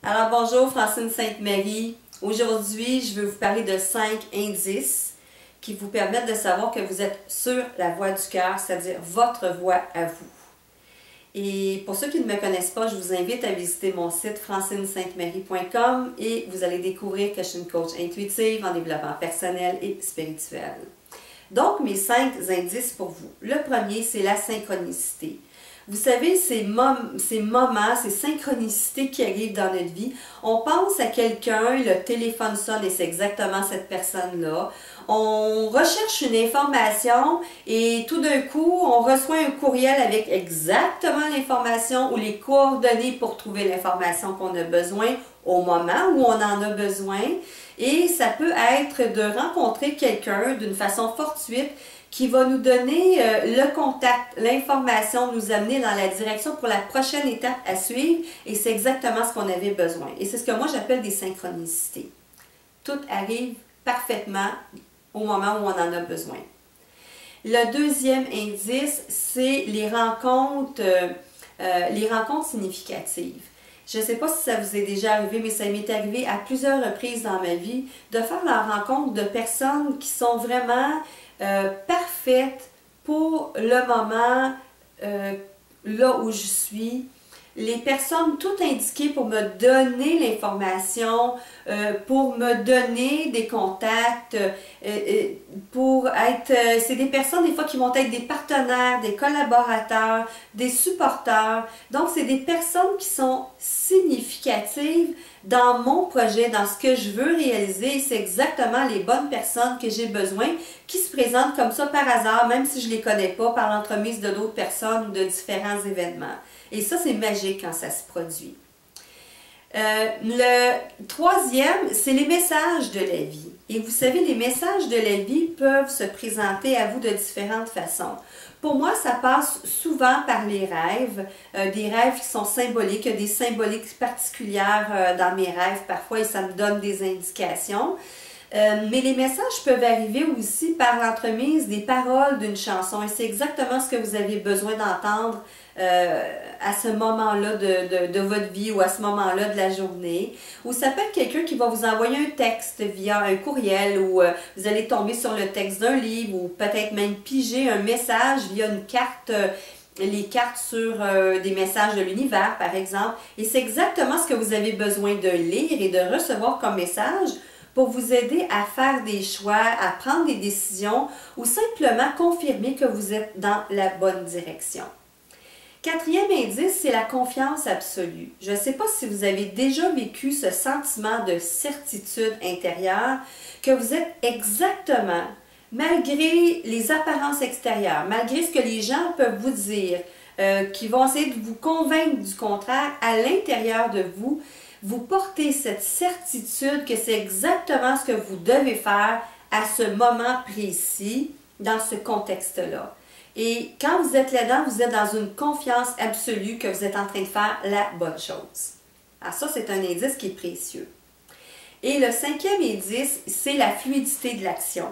Alors bonjour, Francine Sainte-Marie. Aujourd'hui, je vais vous parler de 5 indices qui vous permettent de savoir que vous êtes sur la voie du cœur, c'est-à-dire votre voie à vous. Et pour ceux qui ne me connaissent pas, je vous invite à visiter mon site francinesaintemarie.com et vous allez découvrir que je suis une coach intuitive en développement personnel et spirituel. Donc, mes 5 indices pour vous. Le premier, c'est la synchronicité. Vous savez, ces moments, ces synchronicités qui arrivent dans notre vie, on pense à quelqu'un, le téléphone sonne et c'est exactement cette personne-là. On recherche une information et tout d'un coup, on reçoit un courriel avec exactement l'information ou les coordonnées pour trouver l'information qu'on a besoin au moment où on en a besoin. Et ça peut être de rencontrer quelqu'un d'une façon fortuite qui va nous donner le contact, l'information, nous amener dans la direction pour la prochaine étape à suivre. Et c'est exactement ce qu'on avait besoin. Et c'est ce que moi j'appelle des synchronicités. Tout arrive parfaitement au moment où on en a besoin. Le deuxième indice, c'est les rencontres significatives. Je ne sais pas si ça vous est déjà arrivé, mais ça m'est arrivé à plusieurs reprises dans ma vie de faire la rencontre de personnes qui sont vraiment parfaites pour le moment là où je suis. Les personnes tout indiquées pour me donner l'information, pour me donner des contacts, pour être... c'est des personnes des fois qui vont être des partenaires, des collaborateurs, des supporters. Donc, c'est des personnes qui sont significatives dans mon projet, dans ce que je veux réaliser. C'est exactement les bonnes personnes que j'ai besoin qui se présentent comme ça par hasard, même si je ne les connais pas, par l'entremise de d'autres personnes ou de différents événements. Et ça, c'est magique quand ça se produit. Le troisième, c'est les messages de la vie. Et vous savez, les messages de la vie peuvent se présenter à vous de différentes façons. Pour moi, ça passe souvent par les rêves, des rêves qui sont symboliques, des symboliques particulières dans mes rêves parfois et ça me donne des indications. Mais les messages peuvent arriver aussi par l'entremise des paroles d'une chanson et c'est exactement ce que vous avez besoin d'entendre à ce moment-là de votre vie ou à ce moment-là de la journée. Ou ça peut être quelqu'un qui va vous envoyer un texte via un courriel ou vous allez tomber sur le texte d'un livre ou peut-être même piger un message via une carte, les cartes sur des messages de l'univers par exemple. Et c'est exactement ce que vous avez besoin de lire et de recevoir comme message pour vous aider à faire des choix, à prendre des décisions ou simplement confirmer que vous êtes dans la bonne direction. Quatrième indice, c'est la confiance absolue. Je ne sais pas si vous avez déjà vécu ce sentiment de certitude intérieure que vous êtes exactement, malgré les apparences extérieures, malgré ce que les gens peuvent vous dire, qui vont essayer de vous convaincre du contraire, à l'intérieur de vous, vous portez cette certitude que c'est exactement ce que vous devez faire à ce moment précis, dans ce contexte-là. Et quand vous êtes là-dedans, vous êtes dans une confiance absolue que vous êtes en train de faire la bonne chose. Alors ça, c'est un indice qui est précieux. Et le cinquième indice, c'est la fluidité de l'action.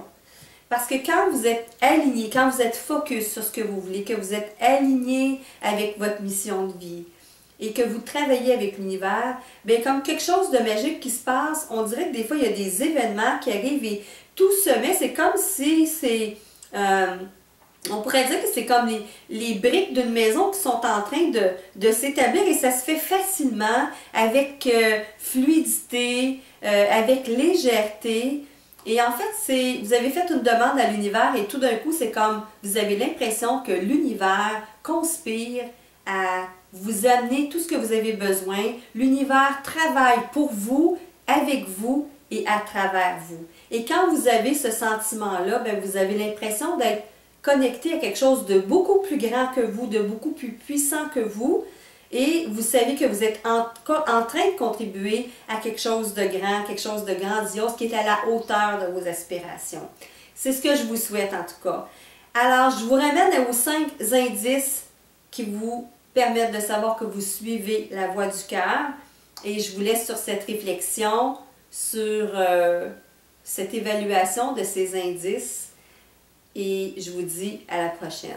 Parce que quand vous êtes aligné, quand vous êtes focus sur ce que vous voulez, que vous êtes aligné avec votre mission de vie, et que vous travaillez avec l'univers, bien comme quelque chose de magique qui se passe, on dirait que des fois il y a des événements qui arrivent et tout se met, c'est comme si c'est... on pourrait dire que c'est comme les briques d'une maison qui sont en train de s'établir et ça se fait facilement, avec fluidité, avec légèreté. Et en fait, vous avez fait une demande à l'univers et tout d'un coup, c'est comme vous avez l'impression que l'univers conspire à vous amener tout ce que vous avez besoin. L'univers travaille pour vous, avec vous et à travers vous. Et quand vous avez ce sentiment-là, bien, vous avez l'impression d'être connecté à quelque chose de beaucoup plus grand que vous, de beaucoup plus puissant que vous. Et vous savez que vous êtes en train de contribuer à quelque chose de grand, quelque chose de grandiose qui est à la hauteur de vos aspirations. C'est ce que je vous souhaite en tout cas. Alors, je vous ramène aux 5 indices qui vous permettent de savoir que vous suivez la voie du cœur. Et je vous laisse sur cette réflexion, sur cette évaluation de ces indices. Et je vous dis à la prochaine.